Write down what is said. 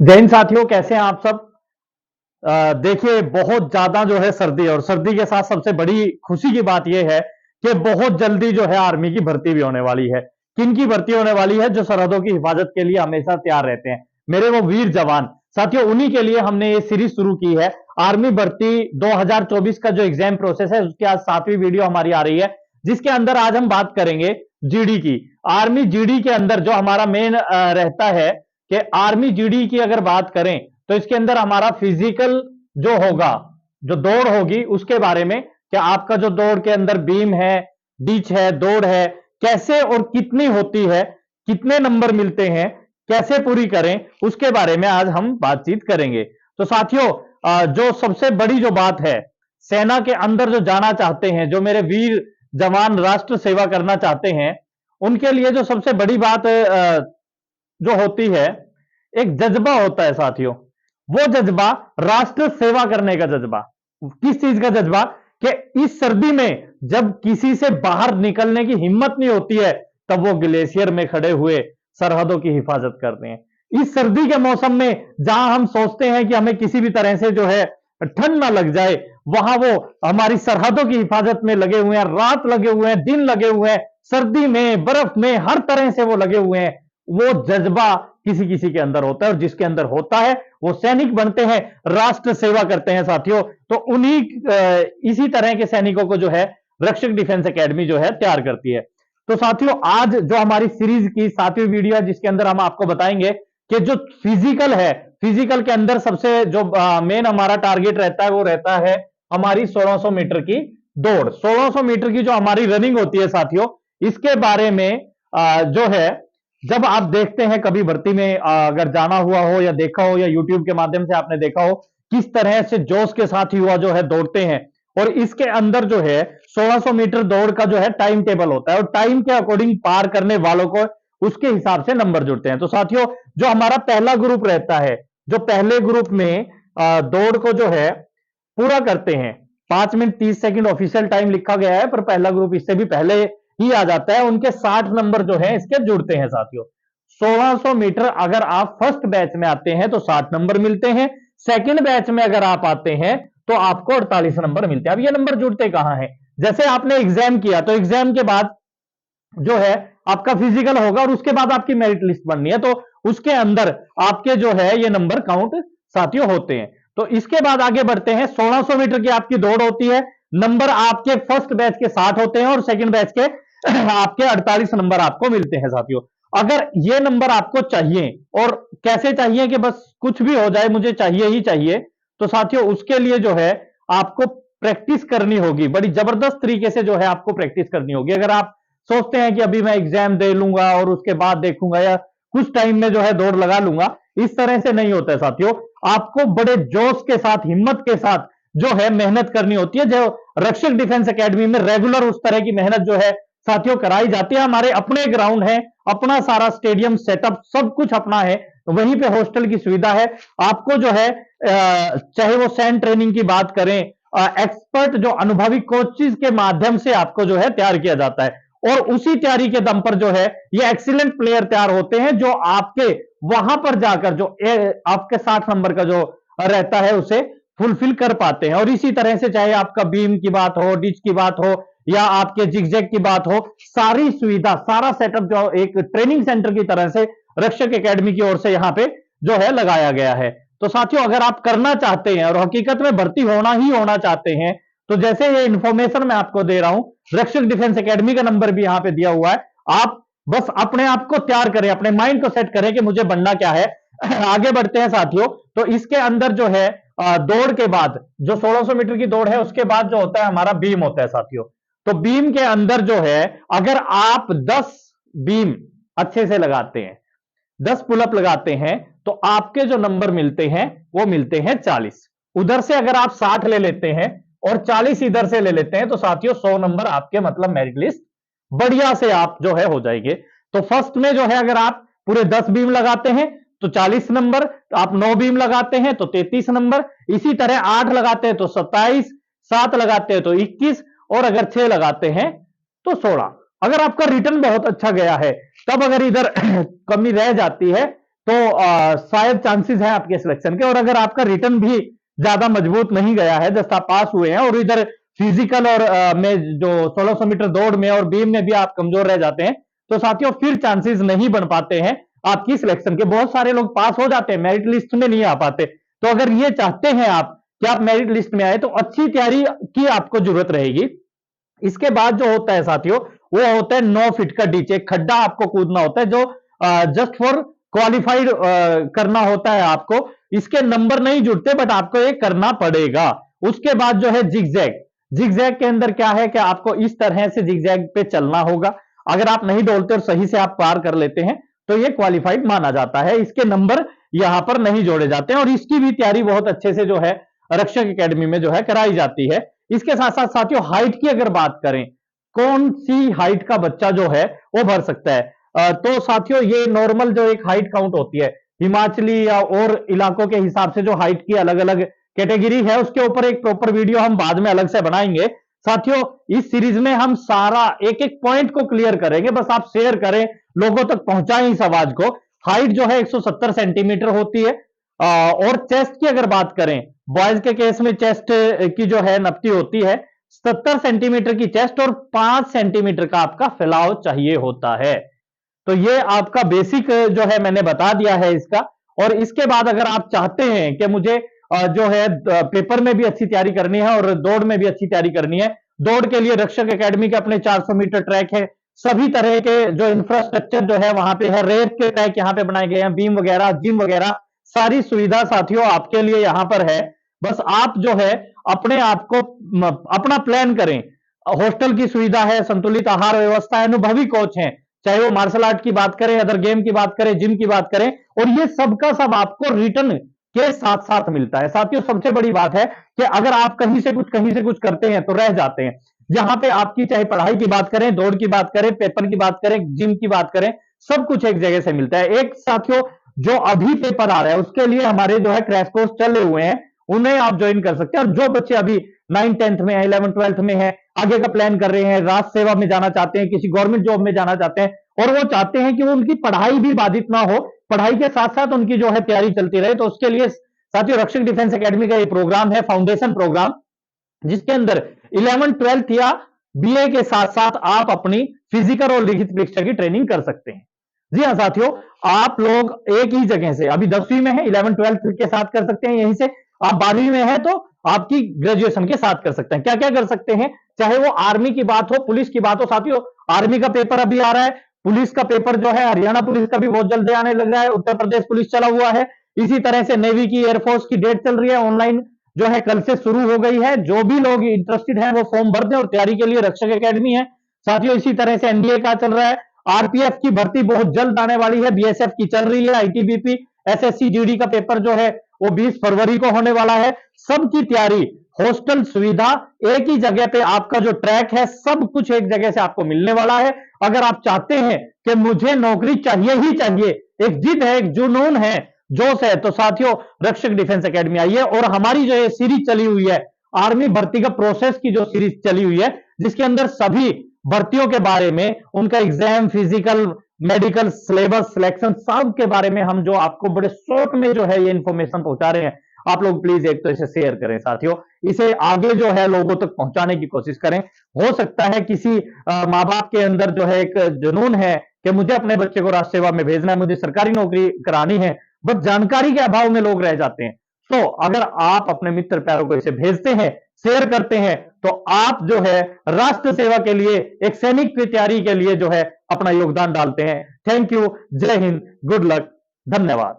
जय हिंद साथियों, कैसे हैं आप सब। देखिए, बहुत ज्यादा जो है सर्दी है और सर्दी के साथ सबसे बड़ी खुशी की बात यह है कि बहुत जल्दी जो है आर्मी की भर्ती भी होने वाली है। किन की भर्ती होने वाली है? जो सरहदों की हिफाजत के लिए हमेशा तैयार रहते हैं, मेरे वो वीर जवान साथियों। उन्हीं के लिए हमने ये सीरीज शुरू की है। आर्मी भर्ती 2024 का जो एग्जाम प्रोसेस है उसकी आज 7वीं वीडियो हमारी आ रही है, जिसके अंदर आज हम बात करेंगे जीडी की। आर्मी जीडी के अंदर जो हमारा मेन रहता है कि आर्मी जीडी की अगर बात करें तो इसके अंदर हमारा फिजिकल जो होगा, जो दौड़ होगी उसके बारे में, कि आपका जो दौड़ के अंदर बीम है, डिच है, दौड़ है, कैसे और कितनी होती है, कितने नंबर मिलते हैं, कैसे पूरी करें, उसके बारे में आज हम बातचीत करेंगे। तो साथियों, जो सबसे बड़ी जो बात है, सेना के अंदर जो जाना चाहते हैं, जो मेरे वीर जवान राष्ट्र सेवा करना चाहते हैं, उनके लिए जो सबसे बड़ी बात जो होती है, एक जज्बा होता है साथियों। वो जज्बा राष्ट्र सेवा करने का जज्बा। किस चीज का जज्बा? कि इस सर्दी में जब किसी से बाहर निकलने की हिम्मत नहीं होती है, तब वो ग्लेशियर में खड़े हुए सरहदों की हिफाजत करते हैं। इस सर्दी के मौसम में जहां हम सोचते हैं कि हमें किसी भी तरह से जो है ठंड ना लग जाए, वहां वो हमारी सरहदों की हिफाजत में लगे हुए हैं, रात लगे हुए हैं, दिन लगे हुए हैं, सर्दी में, बर्फ में, हर तरह से वो लगे हुए हैं। वो जज्बा किसी किसी के अंदर होता है, और जिसके अंदर होता है वो सैनिक बनते हैं, राष्ट्र सेवा करते हैं साथियों। तो उन्हीं इसी तरह के सैनिकों को जो है रक्षक डिफेंस एकेडमी जो है तैयार करती है। तो साथियों, आज जो हमारी सीरीज की 7वीं वीडियो है, जिसके अंदर हम आपको बताएंगे कि जो फिजिकल है, फिजिकल के अंदर सबसे जो मेन हमारा टारगेट रहता है वो रहता है हमारी 1600 मीटर की दौड़। 1600 मीटर की जो हमारी रनिंग होती है साथियों, इसके बारे में जो है, जब आप देखते हैं कभी भर्ती में अगर जाना हुआ हो या देखा हो, या यूट्यूब के माध्यम से आपने देखा हो किस तरह से जोश के साथ युवा जो है दौड़ते हैं, और इसके अंदर जो है 1600 मीटर दौड़ का जो है टाइम टेबल होता है, और टाइम के अकॉर्डिंग पार करने वालों को उसके हिसाब से नंबर जुड़ते हैं। तो साथियों, जो हमारा पहला ग्रुप रहता है, जो पहले ग्रुप में दौड़ को जो है पूरा करते हैं, 5 मिनट 30 सेकंड ऑफिशियल टाइम लिखा गया है, पर पहला ग्रुप इससे भी पहले ही आ जाता है, उनके 60 नंबर जो है इसके जुड़ते हैं साथियों। 1600 मीटर अगर आप फर्स्ट बैच में आते हैं तो 60 नंबर मिलते हैं, सेकंड बैच में अगर आप आते हैं तो आपको 48 नंबर मिलते हैं। अब ये नंबर जुड़ते कहां हैं? जैसे आपने एग्जाम किया तो एग्जाम के बाद जो है आपका फिजिकल होगा, और उसके बाद आपकी मेरिट लिस्ट बननी है, तो उसके अंदर आपके जो है ये नंबर काउंट साथियों होते हैं। तो इसके बाद आगे बढ़ते हैं। 1600 मीटर की आपकी दौड़ होती है, नंबर आपके फर्स्ट बैच के 60 होते हैं और सेकंड बैच के आपके 48 नंबर आपको मिलते हैं साथियों। अगर ये नंबर आपको चाहिए, और कैसे चाहिए कि बस कुछ भी हो जाए मुझे चाहिए ही चाहिए, तो साथियों उसके लिए जो है आपको प्रैक्टिस करनी होगी, बड़ी जबरदस्त तरीके से जो है आपको प्रैक्टिस करनी होगी। अगर आप सोचते हैं कि अभी मैं एग्जाम दे लूंगा और उसके बाद देखूंगा, या कुछ टाइम में जो है दौड़ लगा लूंगा, इस तरह से नहीं होता है साथियों। आपको बड़े जोश के साथ, हिम्मत के साथ जो है मेहनत करनी होती है। जो रक्षक डिफेंस एकेडमी में रेगुलर उस तरह की मेहनत जो है साथियों कराई जाती है। हमारे अपने ग्राउंड है, अपना सारा स्टेडियम सेटअप सब कुछ अपना है, वहीं पे हॉस्टल की सुविधा है। आपको जो है चाहे वो सैंड ट्रेनिंग की बात करें, एक्सपर्ट जो अनुभवी कोचेस के माध्यम से आपको जो है तैयार किया जाता है, और उसी तैयारी के दम पर जो है ये एक्सीलेंट प्लेयर तैयार होते हैं, जो आपके वहां पर जाकर जो आपके 60 नंबर का जो रहता है उसे फुलफिल कर पाते हैं। और इसी तरह से चाहे आपका बीम की बात हो, डिच की बात हो, या आपके जिगजैग की बात हो, सारी सुविधा, सारा सेटअप जो एक ट्रेनिंग सेंटर की तरह से रक्षक एकेडमी की ओर से यहां पे जो है लगाया गया है। तो साथियों, अगर आप करना चाहते हैं और हकीकत में भर्ती होना ही होना चाहते हैं, तो जैसे ये इंफॉर्मेशन मैं आपको दे रहा हूं, रक्षक डिफेंस एकेडमी का नंबर भी यहां पे दिया हुआ है। आप बस अपने आप को तैयार करें, अपने माइंड को सेट करें कि मुझे बनना क्या है। आगे बढ़ते हैं साथियों। तो इसके अंदर जो है दौड़ के बाद, जो 1600 मीटर की दौड़ है उसके बाद जो होता है हमारा बीम होता है साथियों। तो बीम के अंदर जो है, अगर आप 10 बीम अच्छे से लगाते हैं, 10 पुलअप लगाते हैं, तो आपके जो नंबर मिलते हैं वो मिलते हैं 40। उधर से अगर आप 60 ले लेते हैं और 40 इधर से ले लेते हैं, तो साथियों 100 नंबर आपके मतलब मेरिट लिस्ट बढ़िया से आप जो है हो जाएंगे। तो फर्स्ट में जो है अगर आप पूरे 10 बीम लगाते हैं तो 40 नंबर, तो आप 9 बीम लगाते हैं तो 33 नंबर, इसी तरह 8 लगाते हैं तो 27, 7 लगाते हैं तो 21, और अगर 6 लगाते हैं तो 16। अगर आपका रिटर्न बहुत अच्छा गया है, तब अगर इधर कमी रह जाती है तो शायद चांसेस है आपके सिलेक्शन के। और अगर आपका रिटर्न भी ज्यादा मजबूत नहीं गया है, जस्ट आप पास हुए हैं और इधर फिजिकल और में जो 1600 मीटर दौड़ में और बीम में भी आप कमजोर रह जाते हैं, तो साथियों फिर चांसेस नहीं बन पाते हैं आपकी सिलेक्शन के। बहुत सारे लोग पास हो जाते हैं, मेरिट लिस्ट में नहीं आ पाते। तो अगर ये चाहते हैं आप कि आप मेरिट लिस्ट में आए, तो अच्छी तैयारी की आपको जरूरत रहेगी। इसके बाद जो होता है साथियों, वो होता है 9 फीट का डीचे, खड्डा आपको कूदना होता है, जो जस्ट फॉर क्वालिफाइड करना होता है आपको। इसके नंबर नहीं जुड़ते, बट आपको ये करना पड़ेगा। उसके बाद जो है जिगजैग, जिगजैग के अंदर क्या है कि आपको इस तरह से जिगजैग पे चलना होगा। अगर आप नहीं डोलते और सही से आप पार कर लेते हैं, तो ये क्वालिफाइड माना जाता है। इसके नंबर यहां पर नहीं जोड़े जाते हैं, और इसकी भी तैयारी बहुत अच्छे से जो है रक्षक एकेडमी में जो है कराई जाती है। इसके साथ साथ साथियों हाइट की अगर बात करें, कौन सी हाइट का बच्चा जो है वो भर सकता है, तो साथियों ये नॉर्मल जो एक हाइट काउंट होती है, हिमाचली या और इलाकों के हिसाब से जो हाइट की अलग अलग कैटेगरी है, उसके ऊपर एक प्रॉपर वीडियो हम बाद में अलग से बनाएंगे। साथियों इस सीरीज में हम सारा एक एक पॉइंट को क्लियर करेंगे, बस आप शेयर करें, लोगों तक पहुंचाएं इस आवाज को। हाइट जो है 170 सेंटीमीटर होती है। और चेस्ट की अगर बात करें, बॉयज के केस में चेस्ट की जो है नपती होती है 70 सेंटीमीटर की चेस्ट, और 5 सेंटीमीटर का आपका फैलाव चाहिए होता है। तो ये आपका बेसिक जो है मैंने बता दिया है इसका। और इसके बाद अगर आप चाहते हैं कि मुझे जो है पेपर में भी अच्छी तैयारी करनी है और दौड़ में भी अच्छी तैयारी करनी है, दौड़ के लिए रक्षक एकेडमी के अपने 400 मीटर ट्रैक है, सभी तरह के जो इंफ्रास्ट्रक्चर जो है वहां पे है, रेस के ट्रैक यहाँ पे बनाए गए हैं, बीम वगैरह, जिम वगैरह, सारी सुविधा साथियों आपके लिए यहां पर है। बस आप जो है अपने आप को अपना प्लान करें। हॉस्टल की सुविधा है, संतुलित आहार व्यवस्था है, अनुभवी कोच हैं, चाहे वो मार्शल आर्ट की बात करें, अदर गेम की बात करें, जिम की बात करें, और ये सब का सब आपको रिटर्न के साथ साथ मिलता है। साथियों सबसे बड़ी बात है कि अगर आप कहीं से कुछ करते हैं तो रह जाते हैं। जहां पे आपकी चाहे पढ़ाई की बात करें, दौड़ की बात करें, पेपर की बात करें, जिम की बात करें, सब कुछ एक जगह से मिलता है। एक साथियों जो अभी पेपर आ रहा है उसके लिए हमारे जो है क्रैश कोर्स चले हुए हैं, उन्हें आप ज्वाइन कर सकते हैं। और जो बच्चे अभी 9th 10th में है, 11th 12th में है, आगे का प्लान कर रहे हैं, राष्ट्र सेवा में जाना चाहते हैं, किसी गवर्नमेंट जॉब में जाना चाहते हैं, और वो चाहते हैं कि वो उनकी पढ़ाई भी बाधित ना हो, पढ़ाई के साथ साथ उनकी जो है तैयारी चलती रहे, तो उसके लिए साथियों रक्षक डिफेंस एकेडमी का ये प्रोग्राम है, फाउंडेशन प्रोग्राम, जिसके अंदर 11th 12th या बीए के साथ साथ आप अपनी फिजिकल और लिखित परीक्षा की ट्रेनिंग कर सकते हैं। जी हाँ साथियों, आप लोग एक ही जगह से, अभी 10वीं में है, 11th 12th के साथ कर सकते हैं यहीं से, आप 12वीं में है तो आपकी ग्रेजुएशन के साथ कर सकते हैं। क्या क्या कर सकते हैं, चाहे वो आर्मी की बात हो, पुलिस की बात हो। साथियों आर्मी का पेपर अभी आ रहा है, पुलिस का पेपर जो है हरियाणा पुलिस का भी बहुत जल्दी आने लग रहा है, उत्तर प्रदेश पुलिस चला हुआ है, इसी तरह से नेवी की, एयरफोर्स की डेट चल रही है, ऑनलाइन जो है कल से शुरू हो गई है। जो भी लोग इंटरेस्टेड हैं वो फॉर्म भर दें और तैयारी के लिए रक्षक एकेडमी है। साथियों इसी तरह से एनडीए का चल रहा है, आरपीएफ की भर्ती बहुत जल्द आने वाली है, बीएसएफ की चल रही है, आईटीबीपी, एसएससी जीडी का पेपर जो है वो 20 फरवरी को होने वाला है। सबकी तैयारी, हॉस्टल सुविधा, एक ही जगह पे आपका जो ट्रैक है, सब कुछ एक जगह से आपको मिलने वाला है। अगर आप चाहते हैं कि मुझे नौकरी चाहिए ही चाहिए, एक जिद है, एक जुनून है, जोश है, तो साथियों रक्षक डिफेंस एकेडमी आइए। और हमारी जो ये सीरीज चली हुई है, आर्मी भर्ती का प्रोसेस की जो सीरीज चली हुई है, जिसके अंदर सभी भर्तियों के बारे में, उनका exam, physical, medical, syllabus, selection, सब के बारे में हम जो आपको बड़े शॉर्ट में जो है ये इंफॉर्मेशन पहुंचा रहे हैं। आप लोग प्लीज एक तो इसे शेयर करें साथियों, इसे आगे जो है लोगों तक पहुंचाने की कोशिश करें। हो सकता है किसी माँ बाप के अंदर जो है एक जुनून है कि मुझे अपने बच्चे को राष्ट्र सेवा में भेजना है, मुझे सरकारी नौकरी करानी है, बस जानकारी के अभाव में लोग रह जाते हैं। तो अगर आप अपने मित्र प्यारों को इसे भेजते हैं, शेयर करते हैं, तो आप जो है राष्ट्र सेवा के लिए, एक सैनिक की तैयारी के लिए जो है अपना योगदान डालते हैं। थैंक यू, जय हिंद, गुड लक, धन्यवाद।